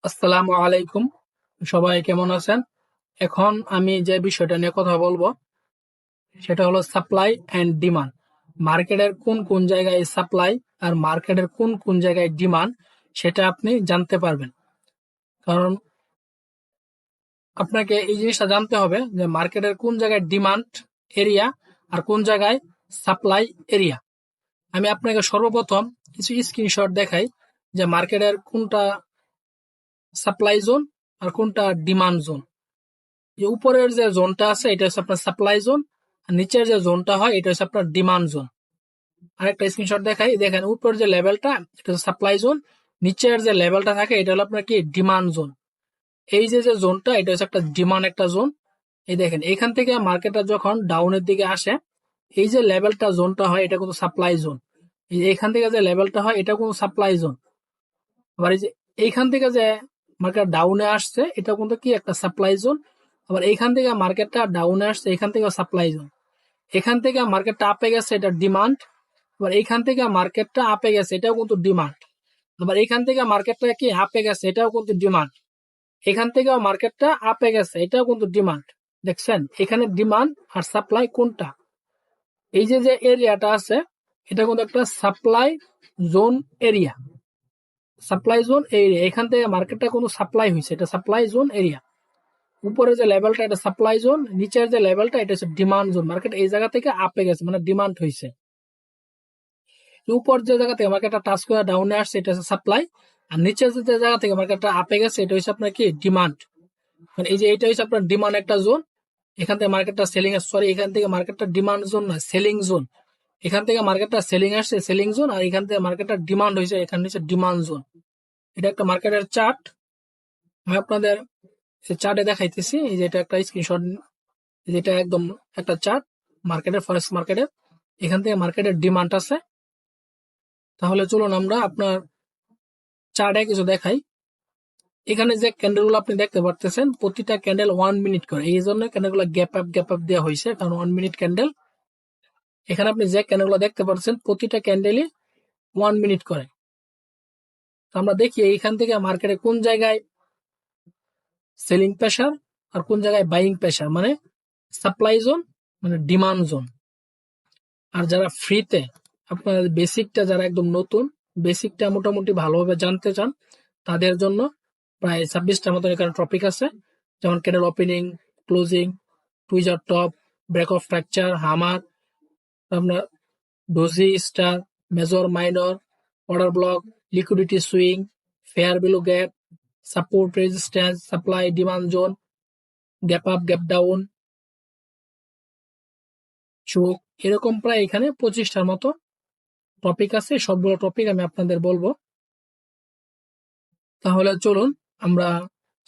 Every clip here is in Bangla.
আসসালামু আলাইকুম। সবাই কেমন আছেন? এখন আমি যে বিষয়টা নিয়ে কথা বলবো সেটা হলো সাপ্লাই এন্ড ডিমান্ড। মার্কেটের কোন কোন জায়গায় সাপ্লাই আর মার্কেটের কোন কোন জায়গায় ডিমান্ড সেটা আপনি জানতে পারবেন। কারণ আপনাকে এই জিনিসটা জানতে হবে যে মার্কেটের কোন জায়গায় ডিমান্ড এরিয়া আর কোন জায়গায় সাপ্লাই এরিয়া। আমি আপনাকে সর্বপ্রথম কিছু স্ক্রিনশট দেখাই যে মার্কেটের কোনটা সাপ্লাই জোন আর কোনটা ডিমান্ড জোন। যে উপরের যে জোনটা আছে এটা হচ্ছে আপনার সাপ্লাই জোন, আর নিচের যে জোনটা হয় এটা হচ্ছে আপনার ডিমান্ড জোন। আরেকটা স্ক্রিনশট দেখাই, দেখেন উপরের যে লেভেলটা এটা হচ্ছে সাপ্লাই জোন, নিচের যে লেভেলটা থাকে এটা হলো আপনার কি ডিমান্ড জোন। এই যে যে জোনটা এটা হচ্ছে একটা ডিমান্ড একটা জোন। এই দেখেন এখান থেকে মার্কেটটা যখন ডাউনের দিকে আসে এই যে লেভেলটা জোনটা হয় এটা কিন্তু সাপ্লাই জোন। এই যে এখান থেকে যে লেভেলটা হয় এটা কিন্তু সাপ্লাই জোন। আবার এই যে এইখান থেকে যে মার্কেট ডাউনে আসছে এটা কিন্তু কি একটা সাপ্লাই জোন। আবার এইখান থেকে মার্কেটটা ডাউনে আসছে এখান থেকে সাপ্লাই জোন। এখান থেকে মার্কেটটা আপে গেছে এটা ডিমান্ড। আবার এইখান থেকে মার্কেটটা আপে গেছে এটাও কিন্তু ডিমান্ড। আবার এখান থেকে মার্কেটটা কি আপে গেছে এটাও কিন্তু ডিমান্ড। এখান থেকে মার্কেটটা আপে গেছে এটাও কিন্তু ডিমান্ড। দেখছেন এখানে ডিমান্ড আর সাপ্লাই কোনটা? এই যে যে এরিয়াটা আছে এটা কিন্তু একটা supply zone area. Supply zone area, এখান থেকে মার্কেটটা কোনো সাপ্লাই হয়েছে এটা সাপ্লাই জোন এরিয়া। উপরে যে লেভেলটা এটা সাপ্লাই জোন, নিচের যে লেভেলটা এটা হচ্ছে ডিমান্ড জোন। মার্কেট এই জায়গা থেকে আপে গেছে মানে ডিমান্ড হয়েছে। উপর যে জায়গা থেকে মার্কেটটা টাচ করে ডাউনে আসছে এটা হচ্ছে সাপ্লাই, আর নিচের যে জায়গা থেকে মার্কেটটা আপে গেছে এটা হচ্ছে আপনার কি ডিমান্ড। মানে এই যে এটা হচ্ছে আপনার ডিমান্ড একটা জোন। এখান থেকে মার্কেটটা সেলিং সরি এখান থেকে মার্কেটটা ডিমান্ড জোন না সেলিং জোন। এখান থেকে মার্কেটটা সেলিং আসছে সেলিং জোন, আর এখান থেকে মার্কেটটা ডিমান্ড হয়েছে এখানে হচ্ছে ডিমান্ড জোন। এটা একটা মার্কেটের চার্ট। আমি আপনাদের চার্টে দেখাইতেছি, এই যে এটা একটা স্ক্রিনশট, যেটা একদম একটা চার্ট মার্কেটের ফরেক্স মার্কেটের। এখান থেকে মার্কেটের ডিমান্ড আছে। তাহলে চলুন আমরা আপনার চার্টে কিছু দেখাই। এখানে যে ক্যান্ডেল গুলো আপনি দেখতে পারতেছেন প্রতিটা ক্যান্ডেল 1 মিনিট করে, এই জন্য ক্যান্ডেল গুলো গ্যাপ আপ দেওয়া হয়েছে, কারণ 1 মিনিট ক্যান্ডেল। এখানে আপনি যে ক্যান্ডেল গুলো দেখতে পাচ্ছেন প্রতিটা ক্যান্ডেলই 1 মিনিট করে। তো আমরা দেখি এইখান থেকে মার্কেটে কোন জায়গায় সেলিং প্রেসার আর কোন জায়গায় বাইং প্রেসার, মানে সাপ্লাই জোন মানে ডিমান্ড জোন। আর যারা ফ্রিতে আপনার বেসিকটা যারা একদম নতুন বেসিকটা মোটামুটি ভালোভাবে জানতে চান তাদের জন্য প্রায় 26টার মতন এখানে টপিক আছে, যেমন candle opening, closing, tweezer top, break of fracture, hammer, আপনার doji star, major minor, order block, liquidity swing, fair value gap, support resistance, supply demand zone, gap up gap down, চোখ, এরকম প্রায় এখানে 25টার মতো টপিক আছে। সবগুলো টপিক আমি আপনাদের বলবো। তাহলে চলুন আমরা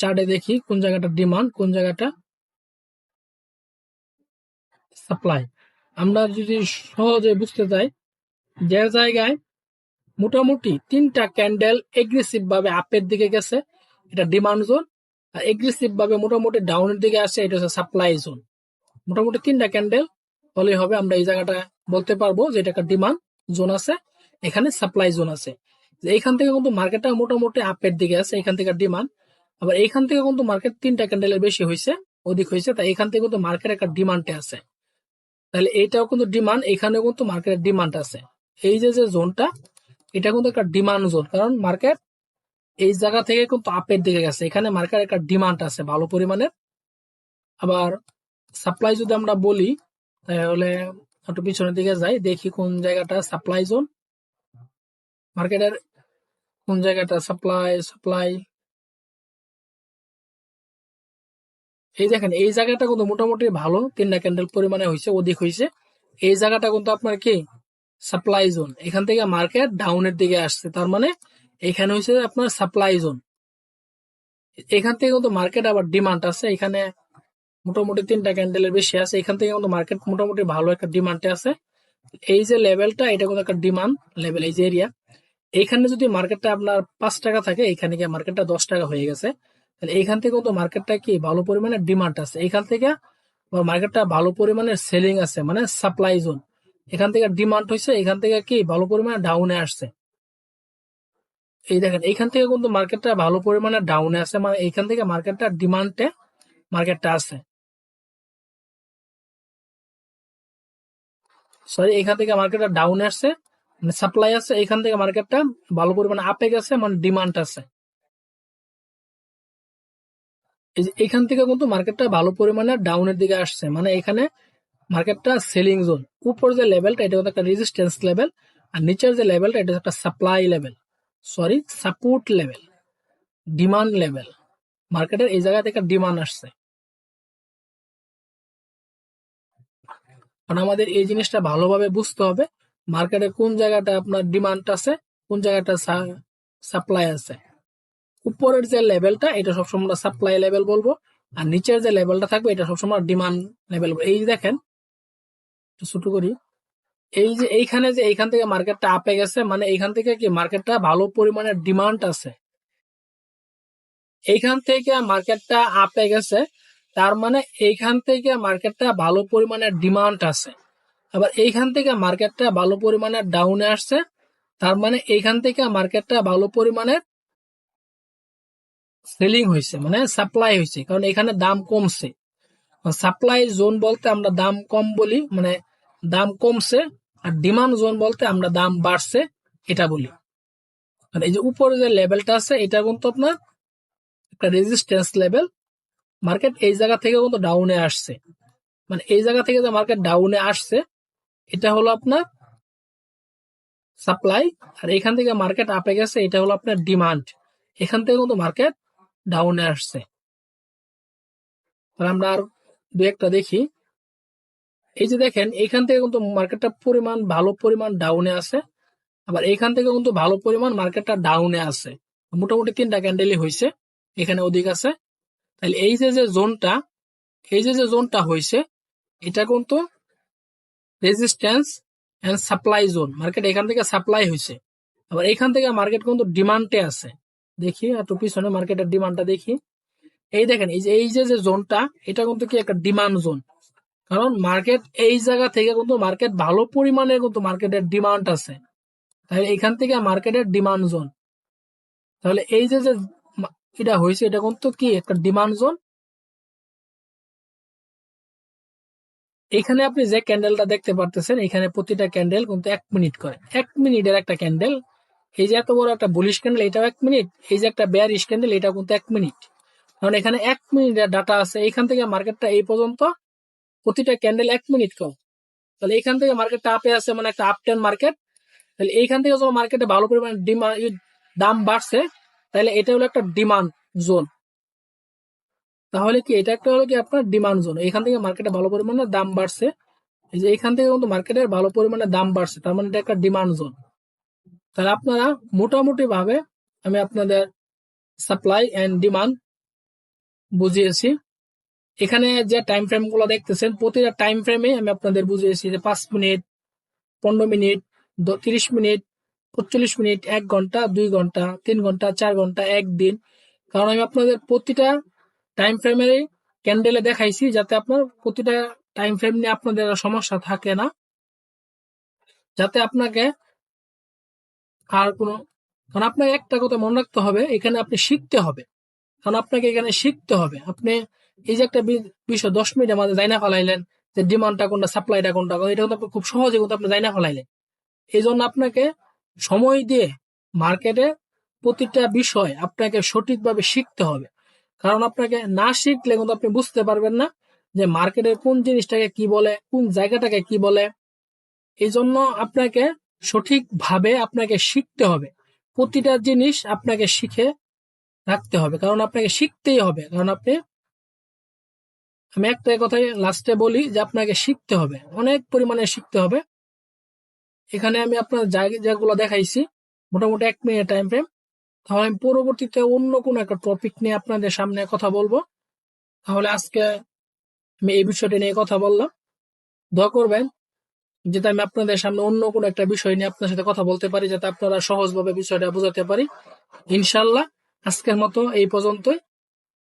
চার্টে দেখি কোন জায়গাটা ডিমান্ড কোন জায়গাটা সাপ্লাই। আমরা যদি সহজে বুঝতে চাই, যে জায়গায় মোটামুটি 3টা ক্যান্ডেল এগ্রেসিভ ভাবে আপের দিকে গেছে এটা ডিমান্ড জোন, আর এগ্রেসিভ ভাবে মোটামুটি ডাউনের দিকে আসে এটা হচ্ছে সাপ্লাই জোন। মোটামুটি 3টা ক্যান্ডেল হলে হবে আমরা এই জায়গাটা বলতে পারবো যে এটা একটা ডিমান্ড জোন আছে, এখানে সাপ্লাই জোন আছে। এইখান থেকে কিন্তু মার্কেটটা মোটামুটি আপের দিকে আছে, এখান থেকে ডিমান্ড। আবার এইখান থেকে কিন্তু মার্কেট 3টা ক্যান্ডেলের বেশি হয়েছে অধিক হয়েছে, তাই এখান থেকে কিন্তু মার্কেট একটা ডিমান্ডে আছে। তাহলে এইটাও কিন্তু ডিমান্ড, এখানেও কিন্তু মার্কেটের ডিমান্ড আছে। এই যে যে জোনটা এটা কিন্তু একটা ডিমান্ড জোন, কারণ মার্কেট এই জায়গা থেকে কিন্তু আপের দিকে গেছে, এখানে মার্কেট একটা ডিমান্ড আছে ভালো পরিমাণে। আবার সাপ্লাই যদি আমরা বলি তাহলে একটু পিছনের দিকে যাই, দেখি কোন জায়গাটা সাপ্লাই জোন, মার্কেটের কোন জায়গাটা সাপ্লাই সাপ্লাই। এই দেখেন এই জায়গাটা কিন্তু মোটামুটি ভালো 3টা ক্যান্ডেল পরিমাণে হয়েছে অধিক হয়েছে। এই জায়গাটা কিন্তু আপনার কি সাপ্লাই জোন, এখান থেকে মার্কেট ডাউনের দিকে আসছে, তার মানে এখানে হয়েছে আপনার সাপ্লাই জোন। এখান থেকে কিন্তু মার্কেট আবার ডিমান্ড আছে, এখানে মোটামুটি 3টা ক্যান্ডেলের বেশি আছে, এখান থেকে কিন্তু মার্কেট মোটামুটি ভালো একটা ডিমান্ডে আছে। এই যে লেভেলটা এটা কিন্তু একটা ডিমান্ড লেভেল, এই যে এরিয়া। এইখানে যদি মার্কেটটা আপনার 5 টাকা থাকে, এখানে গিয়ে মার্কেটটা 10 টাকা হয়ে গেছে, তাহলে এইখান থেকে কিন্তু মার্কেটটা কি ভালো পরিমাণে ডিমান্ড আছে। এখান থেকে মার্কেটটা ভালো পরিমাণে সেলিং আছে মানে সাপ্লাই জোন। এখান থেকে ডিমান্ড হয়েছে, এখান থেকে কি ভালো পরিমাণে ডাউনে আসছে। এই দেখেন এইখান থেকে কিন্তু মার্কেটটা ভালো পরিমাণে ডাউনে আছে, মানে এইখান থেকে মার্কেটটা ডিমান্ডে মার্কেটটা আছে, সরি এখান থেকে মার্কেটটা ডাউনে আসছে, মানে সাপ্লাই আছে, এখান থেকে মার্কেটটা ভালো পরিমাণে আপে গেছে, মানে ডিমান্ড আছে। এখান থেকে কিন্তু মার্কেটটা ভালো পরিমাণে ডাউনের দিকে আসছে, মানে এখানে মার্কেটটা সেলিং জোন। উপর যে লেভেলটা এটা হচ্ছে একটা রেজিস্ট্যান্স লেভেল, আর নিচের যে লেভেলটা এটা একটা supply level, sorry support level, demand level. মার্কেটের এই জায়গা থেকে ডিমান্ড আসছে, কারণ আমাদের এই জিনিসটা ভালোভাবে বুঝতে হবে মার্কেটে কোন জায়গাটা আপনার ডিমান্ড আছে, কোন জায়গাটা সাপ্লাই আছে। উপরের যে লেভেলটা এটা সবসময় আমরা সাপ্লাই লেভেল বলবো, আর নিচের যে লেভেলটা থাকবে এটা সবসময় ডিমান্ড লেভেল। এই যে দেখেন ছোট করি, এই যে এইখানে যে এইখান থেকে মার্কেটটা আপে গেছে, মানে এইখান থেকে কি মার্কেটটা ভালো পরিমাণে ডিমান্ড আছে, এইখান থেকে মার্কেটটা আপে গেছে, তার মানে এইখান থেকে মার্কেটটা ভালো পরিমাণে ডিমান্ড আছে। আবার এইখান থেকে মার্কেটটা ভালো পরিমাণে ডাউনে আসছে, তার মানে এইখান থেকে মার্কেটটা ভালো পরিমাণে সেলিং হয়েছে, মানে সাপ্লাই হয়েছে, কারণ এখানে দাম কমছে। সাপ্লাই জোন বলতে আমরা দাম কম বলি, মানে দাম কমছে, আর ডিমান্ড জোন বলতে আমরা দাম বাড়ছে এটা বলি। আর এই যে উপরে যে লেভেলটা আছে এটা কিন্তু আপনার একটা রেজিস্ট্যান্স লেভেল। মার্কেট এই জায়গা থেকে কিন্তু ডাউনে আসছে, মানে এই জায়গা থেকে যে মার্কেট ডাউনে আসছে এটা হলো আপনার সাপ্লাই, আর এখান থেকে মার্কেট আপে গেছে এটা হলো আপনার ডিমান্ড। এখান থেকে কিন্তু মার্কেট ডাউনে আসছে। তাহলে আমরা আর দু একটা দেখি। এই যে দেখেন এইখান থেকে কিন্তু মার্কেটটা পরিমাণ ভালো পরিমাণ ডাউনে আছে, আবার এইখান থেকে কিন্তু ভালো পরিমাণ মার্কেটটা ডাউনে আছে, মোটামুটি 3টা ক্যান্ডেলই হয়েছে, এখানে অধিক আছে। তাহলে এই যে যে জোনটা, এই যে যে জোনটা হয়েছে এটা কিন্তু resistance and supply zone. Market এখান থেকে সাপ্লাই হয়েছে, আবার এখান থেকে মার্কেট কিন্তু ডিমান্ডে আছে। দেখি একটু পিছনে মার্কেটের ডিমান্ডটা দেখি। এই দেখেন এই যে যে জোনটা এটা কিন্তু কি একটা ডিমান্ড জোন, কারণ মার্কেট এই জায়গা থেকে কিন্তু মার্কেট ভালো পরিমাণে কিন্তু মার্কেটের ডিমান্ড আছে। তাহলে এখান থেকে মার্কেটের ডিমান্ড জোন। তাহলে এই যে যে এটা হয়েছে এটা কিন্তু কি একটা ডিমান্ড জোন। এখানে আপনি যে ক্যান্ডেলটা দেখতে পারতেছেন এখানে প্রতিটা ক্যান্ডেল কিন্তু 1 মিনিট করে, 1 মিনিটের একটা ক্যান্ডেল। এই যে এত বড় একটা বুলিশ ক্যান্ডেল এটাও 1 মিনিট, এই যে একটা বেয়ারিশ ক্যান্ডেল এটাও কিন্তু 1 মিনিট, কারণ এখানে 1 মিনিটের ডাটা আছে। এখান থেকে মার্কেটটা এই পর্যন্ত প্রতিটা ক্যান্ডেল 1 মিনিট করে। তাহলে এখান থেকে মার্কেটটা আপে আছে, মানে একটা আপ টেন মার্কেট। তাহলে এইখান থেকে যখন মার্কেটে ভালো পরিমাণে দাম বাড়ছে, তাহলে এটা হলো একটা ডিমান্ড জোন। তাহলে কি এটা একটা হলো কি আপনার ডিমান্ড জোন, এখান থেকে মার্কেটে ভালো পরিমাণে দাম বাড়ছে। এই যে এখান থেকে কিন্তু মার্কেটের ভালো পরিমাণে দাম বাড়ছে, তার মানে এটা একটা ডিমান্ড জোন। তাহলে আপনারা মোটামুটি ভাবে আমি আপনাদের সাপ্লাই এন্ড ডিমান্ড বুঝিয়েছি। এখানে যে টাইম ফ্রেম গুলো দেখতেছেন প্রতিটা টাইম ফ্রেমে আমি আপনাদের বুঝিয়েছি যে 5 মিনিট, 15 মিনিট, 30 মিনিট, 45 মিনিট, 1 ঘন্টা, 2 ঘন্টা, 3 ঘন্টা, 4 ঘন্টা, একদিন। কারণ আমি আপনাদের প্রতিটা টাইম ফ্রেমের ক্যান্ডেলে দেখাইছি, যাতে আপনার প্রতিটা টাইম ফ্রেম নিয়ে আপনাদের সমস্যা থাকে না, যাতে আপনাকে আর কোনো, কারণ আপনাকে একটা কথা মনে রাখতে হবে এখানে আপনি শিখতে হবে, কারণ আপনাকে এখানে শিখতে হবে। আপনি এই যে একটা বিষয় 10 মিনিটের মধ্যে জানা ফেলাইলেন যে ডিমান্ডটা কোনটা সাপ্লাইটা কোনটা, এটা কিন্তু আপনি খুব সহজে কিন্তু আপনি জানা ফেলাইলেন। এই জন্য আপনাকে সময় দিয়ে মার্কেটে প্রতিটা বিষয় আপনাকে সঠিকভাবে শিখতে হবে, কারণ আপনাকে না শিখলে কিন্তু আপনি বুঝতে পারবেন না যে মার্কেটের কোন জিনিসটাকে কি বলে, কোন জায়গাটাকে কি বলে। এই জন্য আপনাকে সঠিকভাবে আপনাকে শিখতে হবে, প্রতিটা জিনিস আপনাকে শিখে রাখতে হবে, কারণ আপনাকে শিখতেই হবে। কারণ আমি একটা কথাই লাস্টে বলি যে আপনাকে শিখতে হবে, অনেক পরিমাণে শিখতে হবে। এখানে আমি আপনার জায়গাগুলো দেখাইছি মোটামুটি 1 মিনিট টাইম ফ্রেম। তাহলে আমি পরবর্তীতে অন্য কোনো একটা টপিক নিয়ে আপনাদের সামনে কথা বলবো। তাহলে আজকে আমি এই বিষয়টা নিয়ে কথা বললাম। দোয়া করবেন যাতে আমি আপনাদের সামনে অন্য কোনো একটা বিষয় নিয়ে আপনার সাথে কথা বলতে পারি, যাতে আপনারা সহজভাবে বিষয়টা বোঝাতে পারি। ইনশাল্লাহ আজকের মতো এই পর্যন্তই।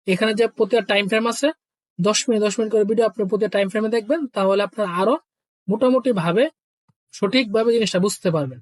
এখানে যে প্রতিটা টাইম ফ্রেম আছে 10 মিনিট 10 মিনিট করে ভিডিও আপনি প্রতিটা টাইম ফ্রেমে দেখবেন, তাহলে আপনার আরো মোটামুটি ভাবে সঠিকভাবে জিনিসটা বুঝতে পারবেন।